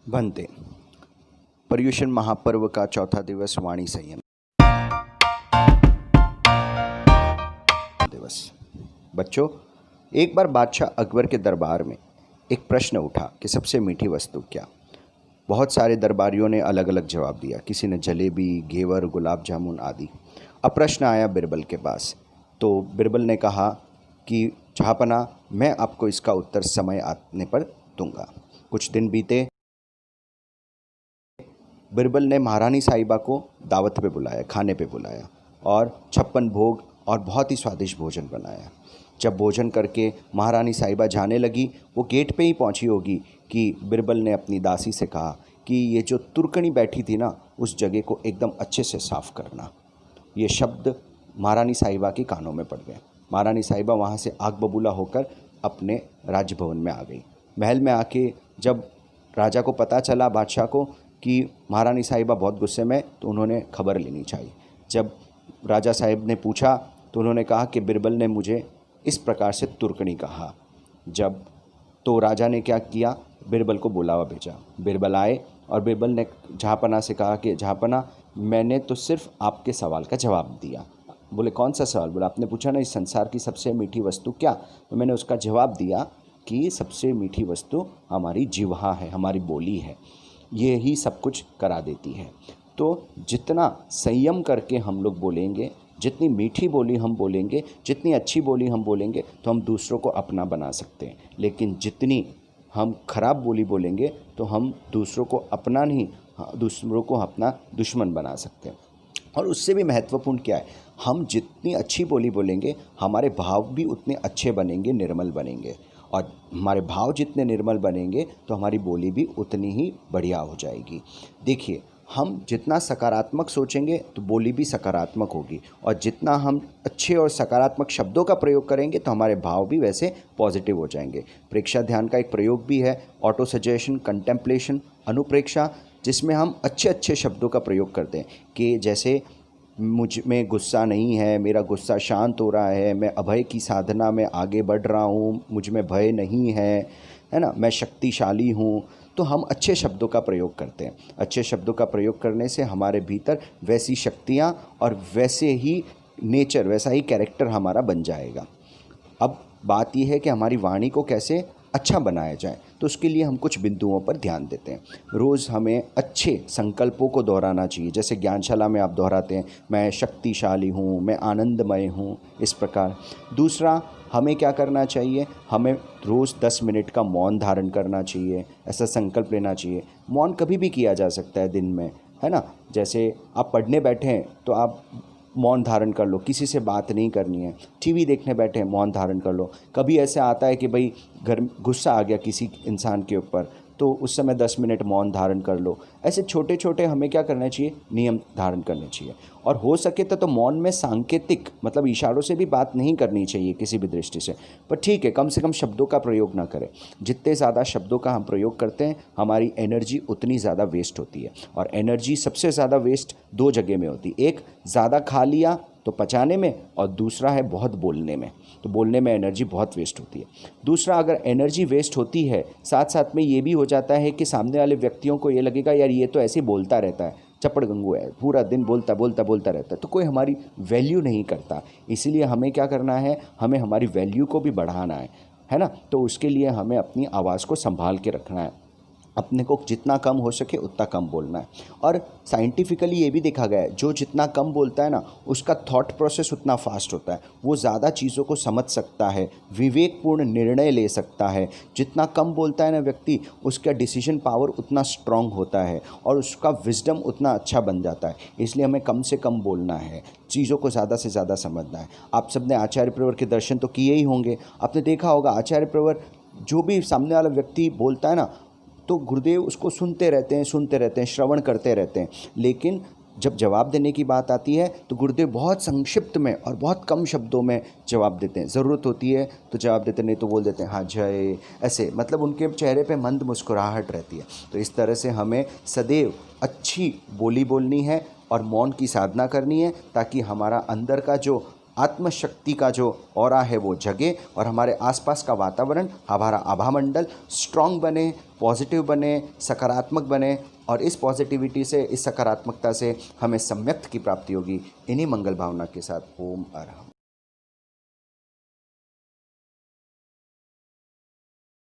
बनते। पर्युषण महापर्व का चौथा दिवस वाणी संयम दिवस। बच्चों, एक बार बादशाह अकबर के दरबार में एक प्रश्न उठा कि सबसे मीठी वस्तु क्या। बहुत सारे दरबारियों ने अलग अलग जवाब दिया। किसी ने जलेबी, घेवर, गुलाब जामुन आदि। अब प्रश्न आया बिरबल के पास। तो बिरबल ने कहा कि जहाँपना, मैं आपको इसका उत्तर समय आने पर दूंगा। कुछ दिन बीते। बिरबल ने महारानी साहिबा को दावत पे बुलाया, खाने पे बुलाया और 56 भोग और बहुत ही स्वादिष्ट भोजन बनाया। जब भोजन करके महारानी साहिबा जाने लगी, वो गेट पे ही पहुंची होगी कि बिरबल ने अपनी दासी से कहा कि ये जो तुर्कनी बैठी थी ना, उस जगह को एकदम अच्छे से साफ़ करना। ये शब्द महारानी साहिबा के कानों में पड़ गए। महारानी साहिबा वहाँ से आग बबूला होकर अपने राजभवन में आ गई। महल में आके जब राजा को पता चला, बादशाह को, कि महारानी साहिबा बहुत गुस्से में, तो उन्होंने खबर लेनी चाहिए। जब राजा साहिब ने पूछा तो उन्होंने कहा कि बिरबल ने मुझे इस प्रकार से तुर्कनी कहा। जब तो राजा ने क्या किया, बिरबल को बुलावा भेजा। बिरबल आए और बिरबल ने जहाँपना से कहा कि जहाँपना, मैंने तो सिर्फ आपके सवाल का जवाब दिया। बोले कौन सा सवाल? बोला आपने पूछा ना इस संसार की सबसे मीठी वस्तु क्या, तो मैंने उसका जवाब दिया कि सबसे मीठी वस्तु हमारी जिह्वा है, हमारी बोली है। ये ही सब कुछ करा देती है। तो जितना संयम करके हम लोग बोलेंगे, जितनी मीठी बोली हम बोलेंगे, जितनी अच्छी बोली हम बोलेंगे, तो हम दूसरों को अपना बना सकते हैं। लेकिन जितनी हम खराब बोली बोलेंगे तो हम दूसरों को अपना नहीं, दूसरों को अपना दुश्मन बना सकते हैं। और उससे भी महत्वपूर्ण क्या है, हम जितनी अच्छी बोली बोलेंगे, हमारे भाव भी उतने अच्छे बनेंगे, निर्मल बनेंगे। और हमारे भाव जितने निर्मल बनेंगे तो हमारी बोली भी उतनी ही बढ़िया हो जाएगी। देखिए, हम जितना सकारात्मक सोचेंगे तो बोली भी सकारात्मक होगी, और जितना हम अच्छे और सकारात्मक शब्दों का प्रयोग करेंगे तो हमारे भाव भी वैसे पॉजिटिव हो जाएंगे। प्रेक्षा ध्यान का एक प्रयोग भी है, ऑटो सजेशन, कंटेम्पलेशन, अनुप्रेक्षा, जिसमें हम अच्छे अच्छे शब्दों का प्रयोग करते हैं कि जैसे मुझ में गुस्सा नहीं है, मेरा गुस्सा शांत हो रहा है, मैं अभय की साधना में आगे बढ़ रहा हूँ, मुझ में भय नहीं है ना, मैं शक्तिशाली हूँ। तो हम अच्छे शब्दों का प्रयोग करते हैं। अच्छे शब्दों का प्रयोग करने से हमारे भीतर वैसी शक्तियाँ और वैसे ही नेचर, वैसा ही कैरेक्टर हमारा बन जाएगा। अब बात यह है कि हमारी वाणी को कैसे अच्छा बनाया जाए, तो उसके लिए हम कुछ बिंदुओं पर ध्यान देते हैं। रोज़ हमें अच्छे संकल्पों को दोहराना चाहिए। जैसे ज्ञानशाला में आप दोहराते हैं, मैं शक्तिशाली हूँ, मैं आनंदमय हूँ, इस प्रकार। दूसरा, हमें क्या करना चाहिए, हमें रोज़ 10 मिनट का मौन धारण करना चाहिए, ऐसा संकल्प लेना चाहिए। मौन कभी भी किया जा सकता है दिन में, है ना। जैसे आप पढ़ने बैठे हैं तो आप मौन धारण कर लो, किसी से बात नहीं करनी है। टीवी देखने बैठे हैं, मौन धारण कर लो। कभी ऐसे आता है कि भाई घर गुस्सा आ गया किसी इंसान के ऊपर, तो उस समय 10 मिनट मौन धारण कर लो। ऐसे छोटे छोटे हमें क्या करना चाहिए, नियम धारण करने चाहिए। और हो सके तो मौन में सांकेतिक, मतलब इशारों से भी बात नहीं करनी चाहिए किसी भी दृष्टि से, पर ठीक है, कम से कम शब्दों का प्रयोग ना करें। जितने ज़्यादा शब्दों का हम प्रयोग करते हैं, हमारी एनर्जी उतनी ज़्यादा वेस्ट होती है। और एनर्जी सबसे ज़्यादा वेस्ट 2 जगह में होती है। एक, ज़्यादा खा लिया तो पचाने में, और दूसरा है बहुत बोलने में। तो बोलने में एनर्जी बहुत वेस्ट होती है। दूसरा, अगर एनर्जी वेस्ट होती है, साथ साथ में ये भी हो जाता है कि सामने वाले व्यक्तियों को ये लगेगा यार ये तो ऐसे ही बोलता रहता है, चपड़ गंगू है, पूरा दिन बोलता बोलता बोलता रहता है, तो कोई हमारी वैल्यू नहीं करता। इसीलिए हमें क्या करना है, हमें हमारी वैल्यू को भी बढ़ाना है ना। तो उसके लिए हमें अपनी आवाज़ को संभाल के रखना है। अपने को जितना कम हो सके उतना कम बोलना है। और साइंटिफिकली ये भी देखा गया है, जो जितना कम बोलता है ना, उसका थॉट प्रोसेस उतना फास्ट होता है, वो ज़्यादा चीज़ों को समझ सकता है, विवेकपूर्ण निर्णय ले सकता है। जितना कम बोलता है ना व्यक्ति, उसका डिसीजन पावर उतना स्ट्रांग होता है और उसका विजडम उतना अच्छा बन जाता है। इसलिए हमें कम से कम बोलना है, चीज़ों को ज़्यादा से ज़्यादा समझना है। आप सबने आचार्य प्रवर के दर्शन तो किए ही होंगे। आपने देखा होगा आचार्य प्रवर, जो भी सामने वाला व्यक्ति बोलता है ना, तो गुरुदेव उसको सुनते रहते हैं, श्रवण करते रहते हैं। लेकिन जब जवाब देने की बात आती है तो गुरुदेव बहुत संक्षिप्त में और बहुत कम शब्दों में जवाब देते हैं। ज़रूरत होती है तो जवाब देते, नहीं तो बोल देते हैं हाँ जय, ऐसे, मतलब उनके चेहरे पे मंद मुस्कुराहट रहती है। तो इस तरह से हमें सदैव अच्छी बोली बोलनी है और मौन की साधना करनी है, ताकि हमारा अंदर का जो आत्मशक्ति का जो ऑरा है वो जगे और हमारे आसपास का वातावरण, हमारा आभामंडल स्ट्रांग बने, पॉजिटिव बने, सकारात्मक बने और इस पॉजिटिविटी से, इस सकारात्मकता से हमें सम्यक्त की प्राप्ति होगी। इन्हीं मंगल भावना के साथ ओम अरहम।